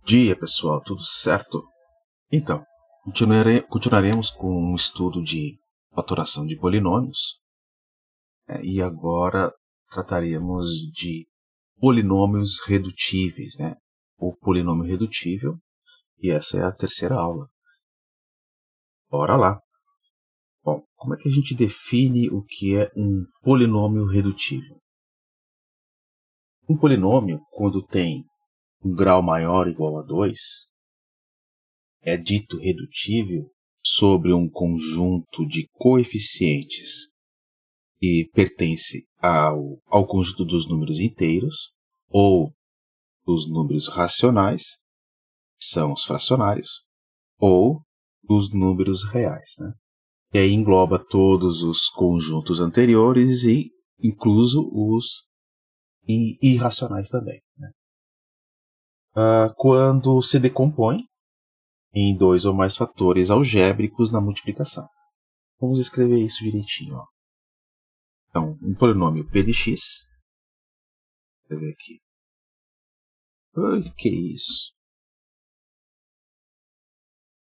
Dia, pessoal, tudo certo? Então, continuaremos com um estudo de fatoração de polinômios, e agora trataremos de polinômios redutíveis, o polinômio redutível, e essa é a terceira aula. Bora lá! Bom, como é que a gente define o que é um polinômio redutível? Um polinômio, quando tem um grau maior ou igual a 2, é dito redutível sobre um conjunto de coeficientes que pertence ao conjunto dos números inteiros ou dos números racionais, que são os fracionários, ou dos números reais, E aí engloba todos os conjuntos anteriores e incluso os irracionais também, quando se decompõe em dois ou mais fatores algébricos na multiplicação. Vamos escrever isso direitinho. Então, um polinômio p de x. Vou escrever aqui. Ai, que isso?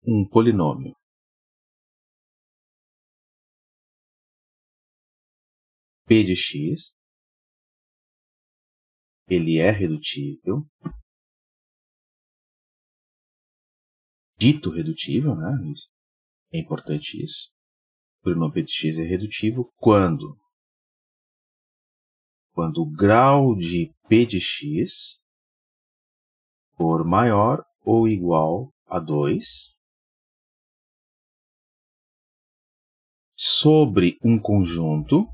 Um polinômio p de x. Ele é redutível. Dito redutível, É importante isso. O polinômio p de x é redutível quando o grau de p de x for maior ou igual a 2 sobre um conjunto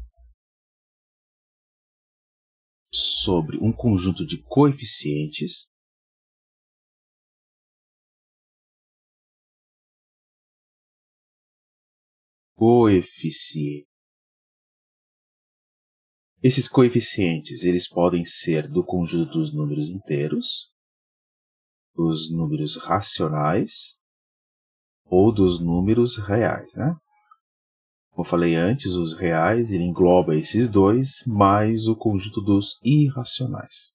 de coeficientes Esses coeficientes, eles podem ser do conjunto dos números inteiros, dos números racionais ou dos números reais, Como eu falei antes, os reais ele engloba esses dois, mais o conjunto dos irracionais,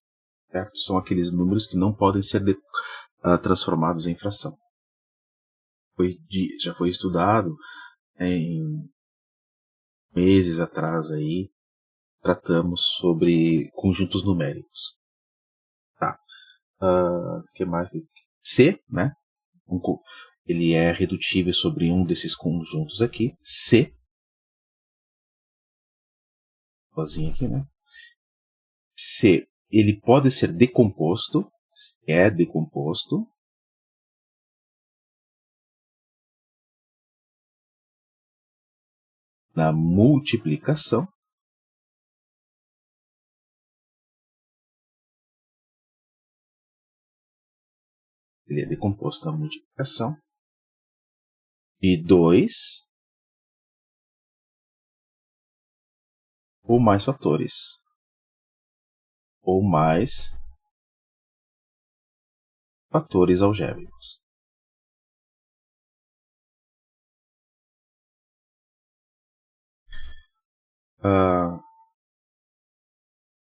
certo? São aqueles números que não podem ser transformados em fração. Já foi estudado em meses atrás aí, tratamos sobre conjuntos numéricos. Tá. Que mais? C, ele é redutível sobre um desses conjuntos aqui. C. Sozinho aqui, C, ele pode ser decomposto. É decomposto. Na multiplicação. Ele é decomposto na multiplicação de 2 ou mais fatores. Ou mais fatores algébricos.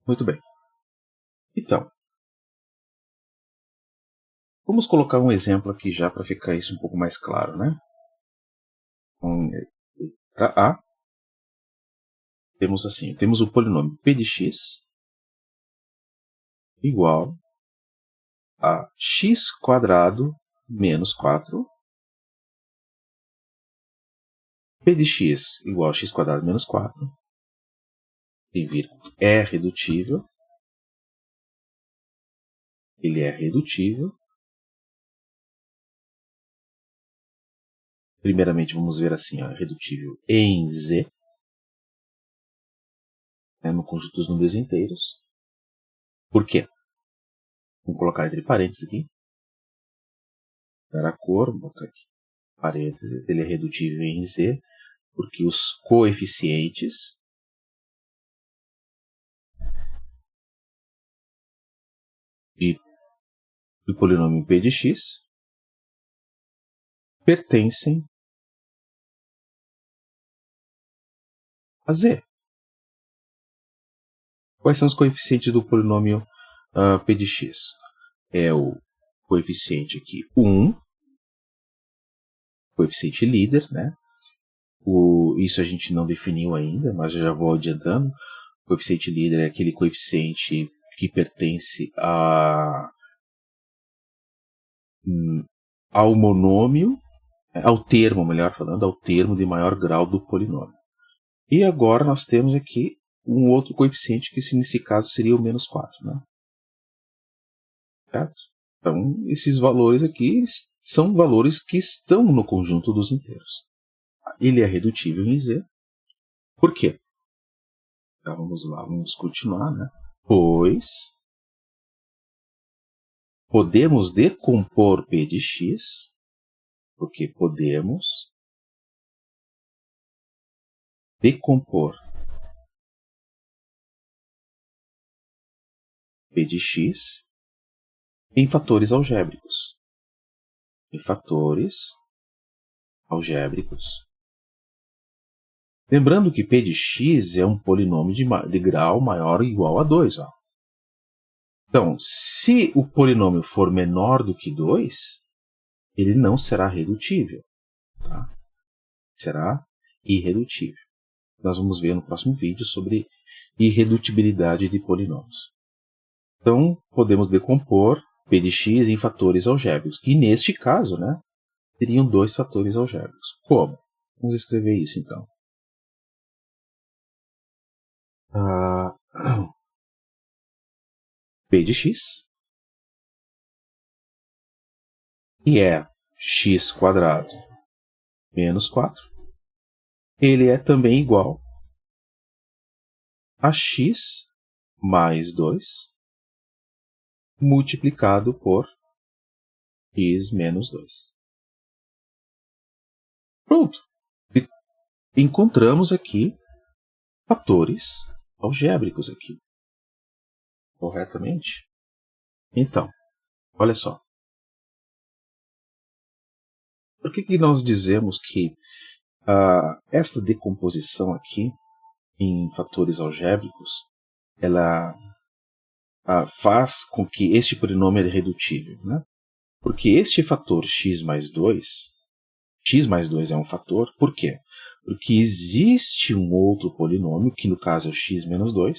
Muito bem. Então, vamos colocar um exemplo aqui já para ficar isso um pouco mais claro, Para A, temos o polinômio p de x igual a x² menos 4. P de x igual a x² menos 4. Tem vírgula. É redutível. Ele é redutível. Primeiramente, vamos ver assim, é redutível em z, no conjunto dos números inteiros. Por quê? Vamos colocar entre parênteses aqui. Dar a cor, vou botar aqui. Parênteses, ele é redutível em z, porque os coeficientes do polinômio p de x pertencem a z. Quais são os coeficientes do polinômio p de x? É o coeficiente aqui 1, coeficiente líder, né? Isso a gente não definiu ainda, mas eu já vou adiantando. O coeficiente líder é aquele coeficiente que pertence ao monômio, ao termo, melhor falando, ao termo de maior grau do polinômio. E agora nós temos aqui um outro coeficiente que nesse caso seria o menos 4, né? Certo? Então, esses valores aqui são valores que estão no conjunto dos inteiros. Ele é redutível em Z. Por quê? Então, vamos lá, vamos continuar, né? Pois podemos decompor P de x, porque podemos decompor P de x em fatores algébricos. Em fatores algébricos. Lembrando que P de x é um polinômio de grau maior ou igual a 2. Ó. Então, se o polinômio for menor do que 2, ele não será redutível. Tá? Será irredutível. Nós vamos ver no próximo vídeo sobre irredutibilidade de polinômios. Então, podemos decompor P de x em fatores algébricos. E neste caso, né, seriam 2 fatores algébricos. Como? Vamos escrever isso então. P de x, que é x quadrado menos 4, ele é também igual a x mais 2 multiplicado por x menos 2. Pronto. E encontramos aqui fatores algébricos aqui. Corretamente? Então, olha só. Por que nós dizemos que esta decomposição aqui em fatores algébricos, ela faz com que este polinômio é redutível, né? Porque este fator x mais 2 é um fator, por quê? Porque existe um outro polinômio, que no caso é o x menos 2,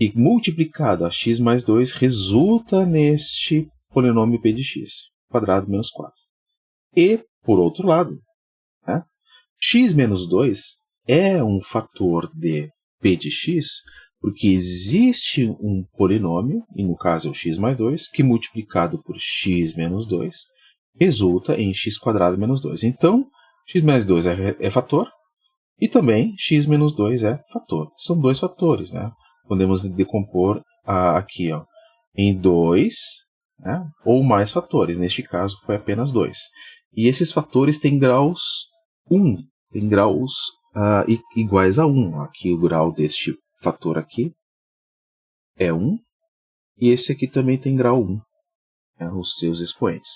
e multiplicado a x mais 2 resulta neste polinômio p de x, quadrado menos 4. E, por outro lado, né, x menos 2 é um fator de p de x, porque existe um polinômio, e no caso é o x mais 2, que multiplicado por x menos 2 resulta em x quadrado menos 2. Então, x mais 2 é fator, e também x menos 2 é fator. São dois fatores, né? Podemos decompor aqui ó, em 2, né, ou mais fatores. Neste caso, foi apenas 2. E esses fatores têm graus 1, têm graus iguais a 1. Aqui o grau deste fator aqui é 1, e esse aqui também tem grau 1, né, os seus expoentes.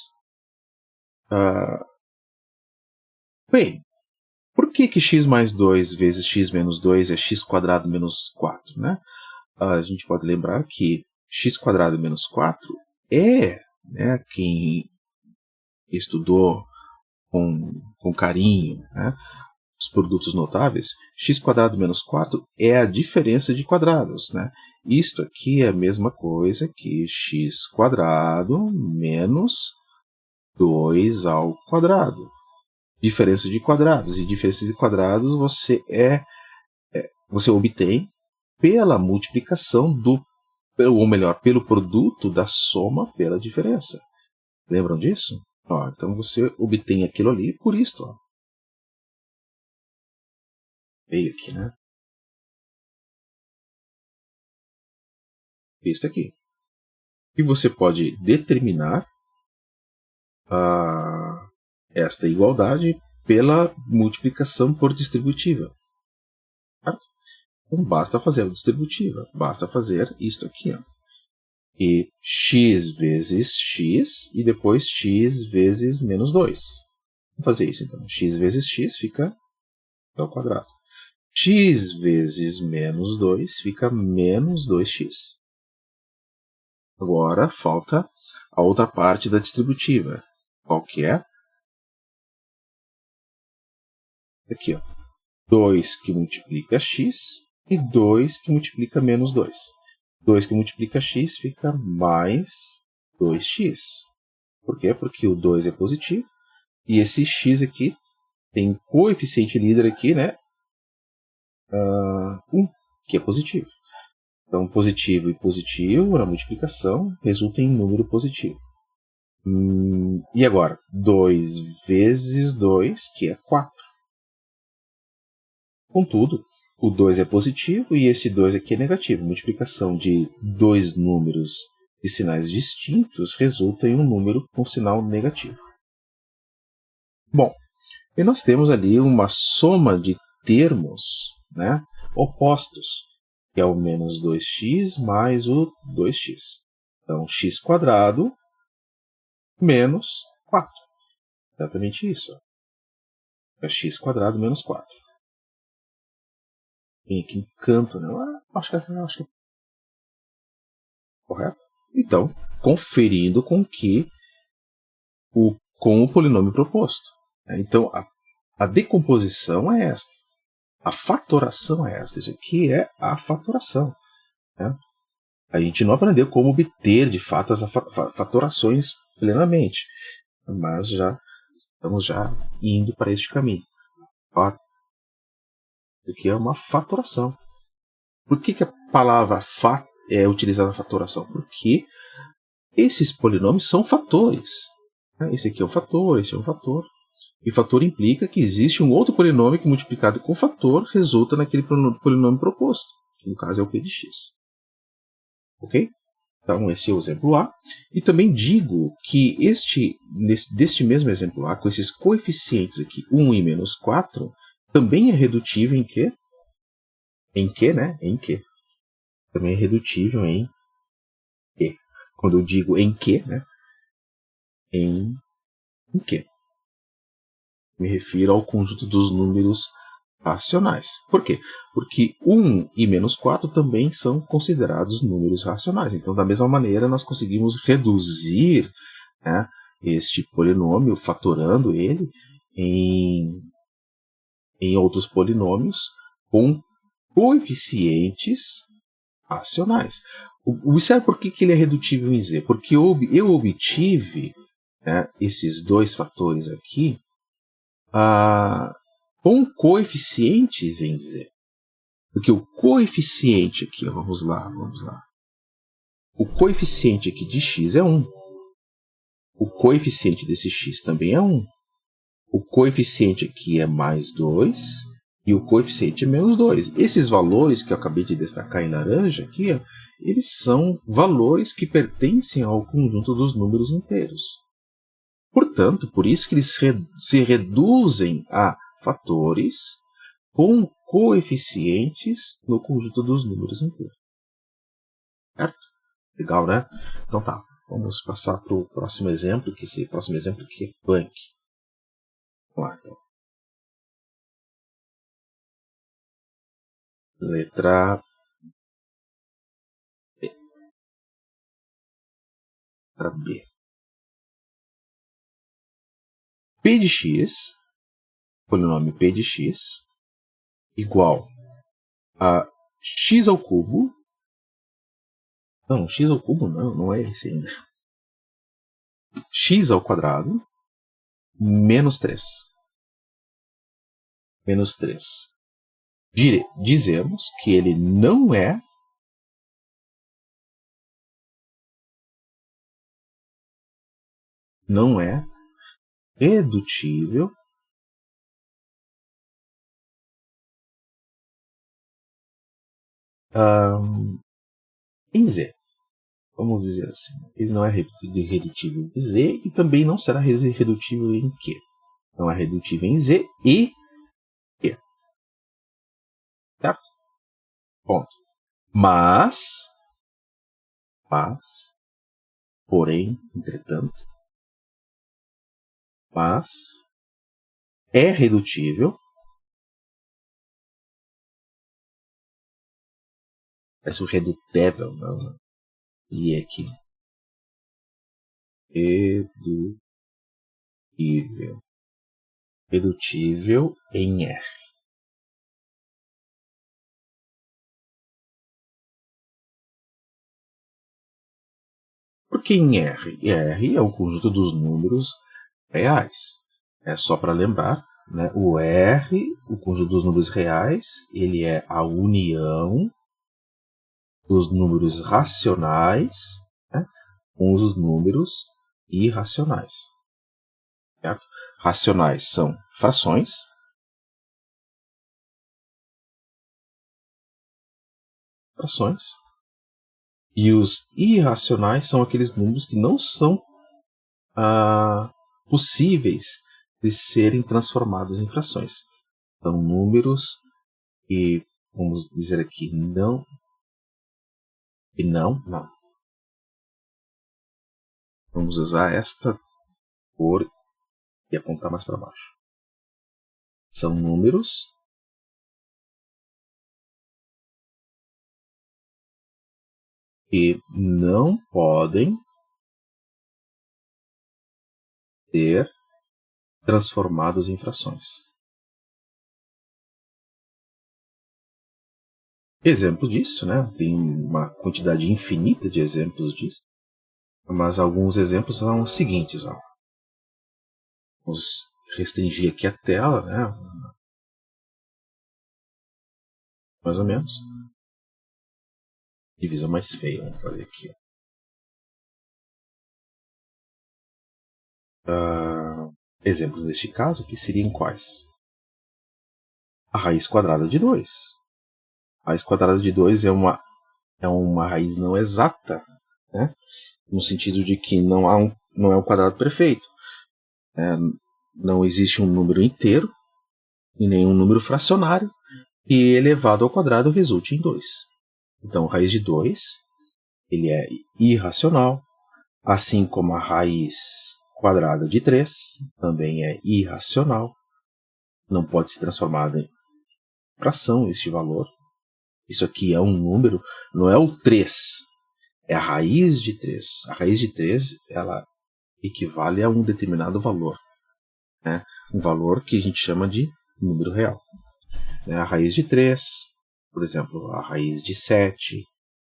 Bem, por que x mais 2 vezes x menos 2 é x quadrado menos 4? Né? A gente pode lembrar que x quadrado menos 4 é, né, quem estudou com carinho, né, os produtos notáveis, x quadrado menos 4 é a diferença de quadrados. Né? Isto aqui é a mesma coisa que x quadrado menos 2 ao quadrado. Diferença de quadrados. E diferença de quadrados você obtém pela multiplicação ou melhor, pelo produto da soma pela diferença. Lembram disso? Ó, então você obtém aquilo ali por isto. Ó. Veio aqui, né? Isto aqui. E você pode determinar esta igualdade pela multiplicação por distributiva. Certo? Então basta fazer a distributiva. Basta fazer isto aqui. Ó. E x vezes x e depois x vezes menos 2. Vamos fazer isso então. X vezes x fica ao quadrado. X vezes menos 2 fica menos 2x. Agora falta a outra parte da distributiva. Qual que é? Aqui, ó. 2 que multiplica x e 2 que multiplica menos 2. 2 que multiplica x fica mais 2x. Por quê? Porque o 2 é positivo e esse x aqui tem coeficiente líder aqui, né? 1, que é positivo. Então, positivo e positivo na multiplicação resulta em número positivo. E agora? 2 vezes 2, que é 4. Contudo, o 2 é positivo e esse 2 aqui é negativo. Multiplicação de dois números de sinais distintos resulta em um número com sinal negativo. Bom, e nós temos ali uma soma de termos, né, opostos, que é o menos 2x mais o 2x. Então, x² menos 4. Exatamente isso. É x² menos 4. Em que canto, né? Acho que é correto. Então, conferindo com o polinômio proposto. Então, a decomposição é esta. A fatoração é esta. Isso aqui é a fatoração. Né? A gente não aprendeu como obter, de fato, as fatorações plenamente. Mas estamos já indo para este caminho. Ó, isso aqui é uma fatoração. Por que a palavra é utilizada na fatoração? Porque esses polinômios são fatores. Esse aqui é um fator, esse é um fator. E fator implica que existe um outro polinômio que, multiplicado com fator, resulta naquele polinômio proposto, que no caso é o p de x. Ok? Então, esse é o exemplo A. E também digo que deste mesmo exemplo A, com esses coeficientes aqui, 1 e menos 4, também é redutível em quê? Em quê, né? Em quê? Também é redutível em E. Quando eu digo em quê, né? Em quê? Me refiro ao conjunto dos números racionais. Por quê? Porque 1 e menos 4 também são considerados números racionais. Então, da mesma maneira, nós conseguimos reduzir, né, este polinômio, fatorando ele em outros polinômios com coeficientes racionais. Observe por que ele é redutível em z. Porque eu obtive, né, esses dois fatores aqui com coeficientes em z. Porque o coeficiente aqui, vamos lá. O coeficiente aqui de x é 1. O coeficiente desse x também é 1. O coeficiente aqui é mais 2 e o coeficiente é menos 2. Esses valores que eu acabei de destacar em laranja aqui, eles são valores que pertencem ao conjunto dos números inteiros. Portanto, por isso que eles se reduzem a fatores com coeficientes no conjunto dos números inteiros. Certo? Legal, né? Então tá, vamos passar para o próximo exemplo, que esse próximo exemplo aqui é punk. Vamos lá, então. Letra B. Letra B. P de x, polinômio P de x, igual a x ao cubo. Não, x ao cubo não é esse ainda. X ao quadrado menos 3. Menos 3. Dizemos que ele não é redutível em z. Vamos dizer assim. Ele não é redutível em z e também não será redutível em q. Não é redutível em z e q. Certo? Ponto. Mas, porém, entretanto, é redutível. Parece o redutível, não. E aqui. Redutível. Redutível em R. Por que em R? R é o conjunto dos números reais. É só para lembrar, né? O R, o conjunto dos números reais, ele é a união dos números racionais, né, com os números irracionais. Certo? Racionais são frações. E os irracionais são aqueles números que não são possíveis de serem transformados em frações. São números que, vamos dizer aqui, não. Vamos usar esta cor e apontar mais para baixo. São números que não podem ser transformados em frações. Exemplo disso, né? Tem uma quantidade infinita de exemplos disso, mas alguns exemplos são os seguintes. Ó. Vamos restringir aqui a tela, né? Mais ou menos. Divisão mais feia, vamos fazer aqui. Exemplos deste caso que seriam quais? A raiz quadrada de 2. A raiz quadrada de 2 é uma raiz não exata, né? No sentido de que não é um quadrado perfeito. Não existe um número inteiro e nenhum número fracionário que elevado ao quadrado resulte em 2. Então, a raiz de 2 ele é irracional, assim como a raiz quadrada de 3 também é irracional. Não pode ser transformada em fração este valor. Isso aqui é um número, não é o 3, é a raiz de 3. A raiz de 3 ela equivale a um determinado valor, né? Um valor que a gente chama de número real. A raiz de 3, por exemplo, a raiz de 7,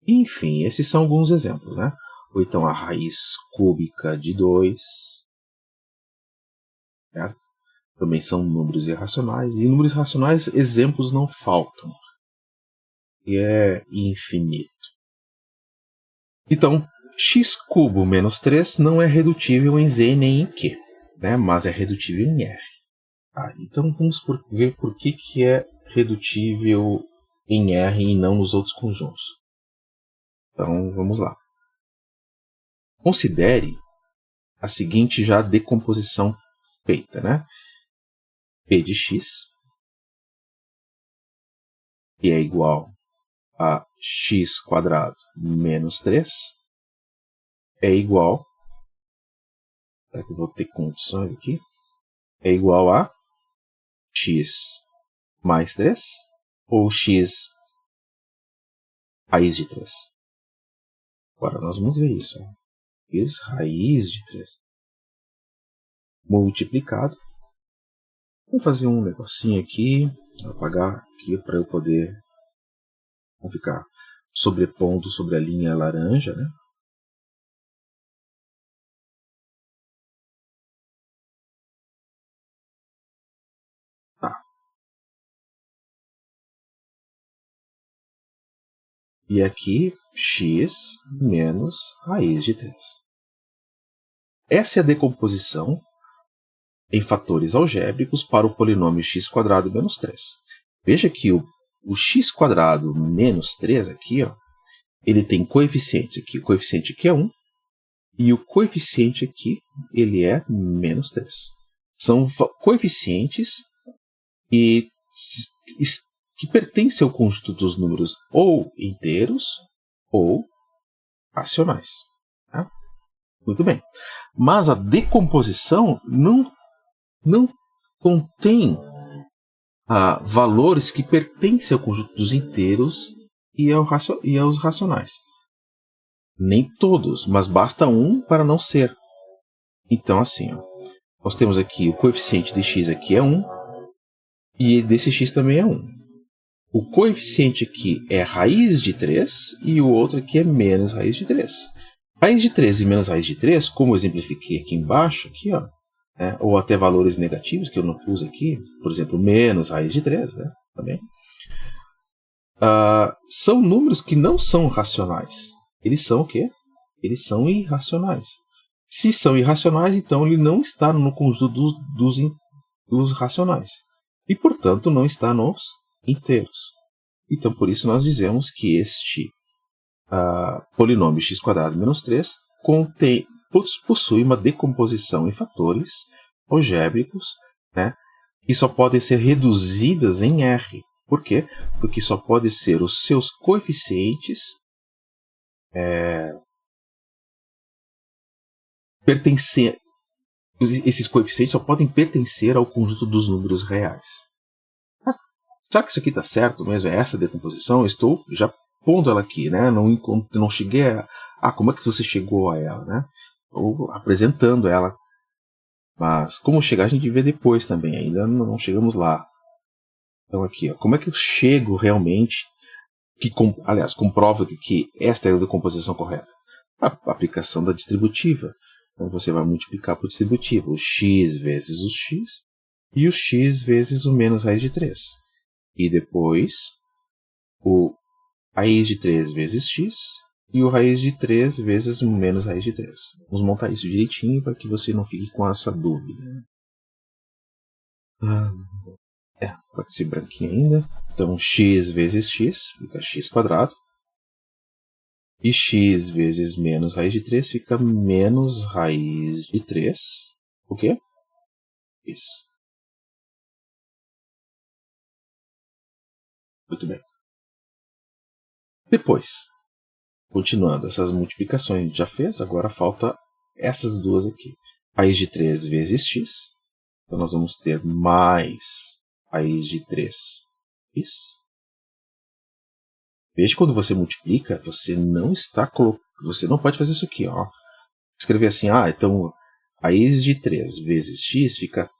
enfim, esses são alguns exemplos, né? Ou então a raiz cúbica de 2, certo? Também são números irracionais, e números racionais, exemplos não faltam, e é infinito. Então, x cubo menos 3 não é redutível em z nem em q, né? Mas é redutível em r. Então vamos ver por que é redutível em R e não nos outros conjuntos. Então vamos lá. Considere a seguinte já decomposição feita, né? P de x, que é igual a x quadrado menos 3, é igual, será que eu vou ter condições aqui? É igual a x mais 3 ou x raiz de 3? Agora nós vamos ver isso. X raiz de 3 multiplicado. Vou fazer um negocinho aqui, apagar aqui para eu poder não ficar sobrepondo sobre a linha laranja, né? E aqui, x menos raiz de 3. Essa é a decomposição em fatores algébricos para o polinômio x² menos 3. Veja que o x² menos 3 aqui, ó, ele tem coeficientes aqui. O coeficiente aqui é 1 e o coeficiente aqui ele é menos 3. São coeficientes que pertencem ao conjunto dos números ou inteiros ou racionais. Tá? Muito bem. Mas a decomposição não contém valores que pertencem ao conjunto dos inteiros e aos racionais. Nem todos, mas basta um para não ser. Então, assim, ó, nós temos aqui o coeficiente de x aqui é 1, e desse x também é 1. O coeficiente aqui é raiz de 3, e o outro aqui é menos raiz de 3. Raiz de 3 e menos raiz de 3, como eu exemplifiquei aqui embaixo, aqui, ó, né, ou até valores negativos, que eu não pus aqui, por exemplo, menos raiz de 3, né, também, são números que não são racionais. Eles são o quê? Eles são irracionais. Se são irracionais, então ele não está no conjunto dos racionais. E, portanto, não está nos inteiros. Então, por isso, nós dizemos que este polinômio x² menos 3 possui uma decomposição em fatores algébricos, né, que só podem ser reduzidas em R. Por quê? Porque só podem ser os seus coeficientes esses coeficientes só podem pertencer ao conjunto dos números reais. Será que isso aqui está certo mesmo? É essa decomposição? Eu estou já pondo ela aqui, né? Não cheguei a... como é que você chegou a ela, né? Ou apresentando ela. Mas como chegar a gente vê depois também, ainda não chegamos lá. Então aqui, ó, como é que eu chego realmente, aliás, comprovo que esta é a decomposição correta? A aplicação da distributiva. Então você vai multiplicar por distributiva o x vezes o x e o x vezes o menos raiz de 3. E depois o raiz de 3 vezes x e o raiz de 3 vezes o menos raiz de 3. Vamos montar isso direitinho para que você não fique com essa dúvida. Pode ser branquinho ainda. Então x vezes x fica x². E x vezes menos raiz de 3 fica menos raiz de 3. O quê? Isso. Muito bem. Depois, continuando essas multiplicações que a gente já fez, agora falta essas duas aqui. Raiz de 3 vezes x. Então nós vamos ter mais raiz de 3x. Veja que quando você multiplica, você não pode fazer isso aqui, ó. Escrever assim, então raiz de 3 vezes x fica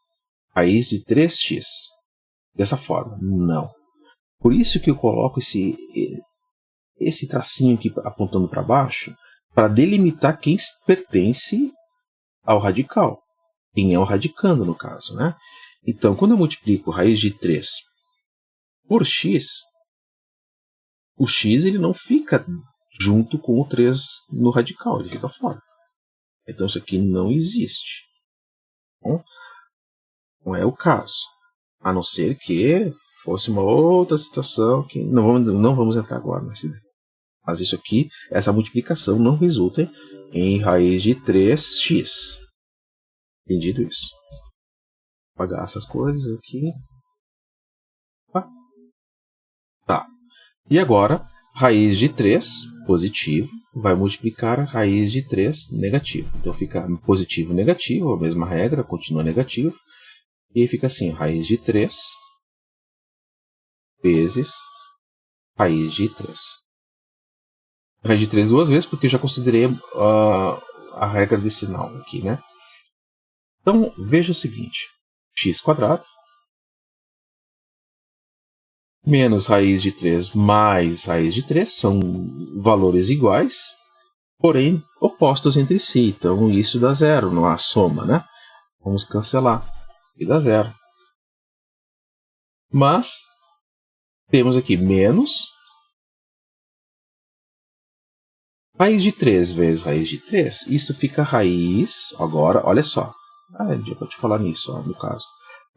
raiz de 3x. Dessa forma. Não. Por isso que eu coloco esse tracinho aqui apontando para baixo, para delimitar quem pertence ao radical. Quem é o radicando, no caso, né? Então, quando eu multiplico raiz de 3 por x, o x ele não fica junto com o 3 no radical, ele fica fora. Então, isso aqui não existe. Bom, não é o caso. A não ser que fosse uma outra situação que não vamos entrar agora nessa ideia. Mas isso aqui, essa multiplicação não resulta em raiz de 3x. Entendido isso? Vou apagar essas coisas aqui. Tá. E agora, raiz de 3 positivo vai multiplicar a raiz de 3 negativo. Então fica positivo negativo, a mesma regra, continua negativo. E aí fica assim, raiz de 3 vezes raiz de 3. Raiz de 3 duas vezes, porque eu já considerei a regra de sinal aqui, né? Então, veja o seguinte. x² menos raiz de 3 mais raiz de 3 são valores iguais, porém opostos entre si. Então, isso dá zero, não há soma, né? Vamos cancelar. E dá zero. Mas, temos aqui menos raiz de 3 vezes raiz de 3. Isso fica raiz, agora, olha só. Já vou te falar nisso, ó, no caso.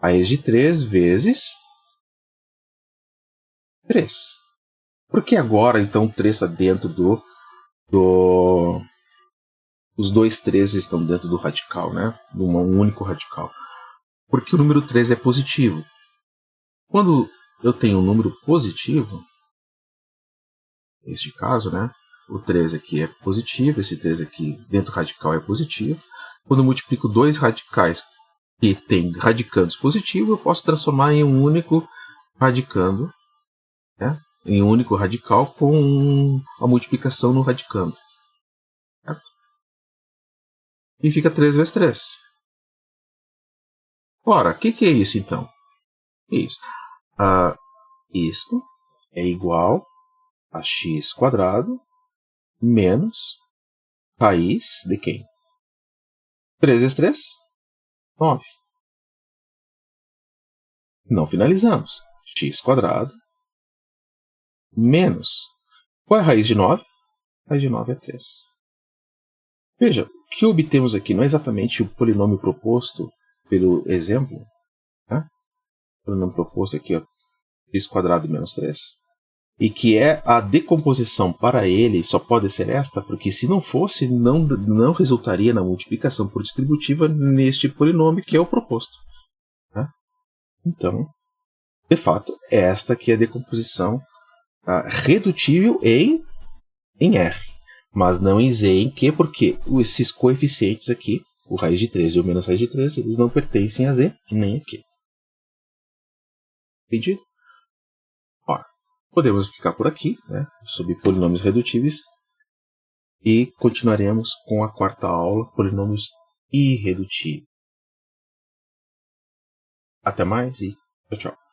Raiz de 3 vezes 3. Por que agora, então, o 3 está dentro os dois 3 estão dentro do radical, né? De um único radical. Porque o número 3 é positivo. Quando eu tenho um número positivo, neste caso, né? O 3 aqui é positivo, esse 3 aqui dentro do radical é positivo. Quando eu multiplico dois radicais que têm radicandos positivos, eu posso transformar em um único radicando, né? Em um único radical com a multiplicação no radicando. Certo? E fica 3 vezes 3. Ora, o que é isso então? Isso. Isto é igual a x quadrado menos raiz de quem? 3 vezes 3? 9. Não finalizamos. X quadrado menos. Qual é a raiz de 9? A raiz de 9 é 3. Veja, o que obtemos aqui não é exatamente o polinômio proposto pelo exemplo. Né? O polinômio proposto aqui é x quadrado menos 3. E que é a decomposição para ele só pode ser esta, porque se não fosse, não resultaria na multiplicação por distributiva neste polinômio que é o proposto. Né? Então, de fato, esta aqui é a decomposição redutível em R, mas não em Z em Q, porque esses coeficientes aqui, o raiz de 3 e o menos raiz de 3, eles não pertencem a Z e nem a Q. Entendido? Ora, podemos ficar por aqui, né, sobre polinômios redutíveis, e continuaremos com a quarta aula, polinômios irredutíveis. Até mais e tchau, tchau.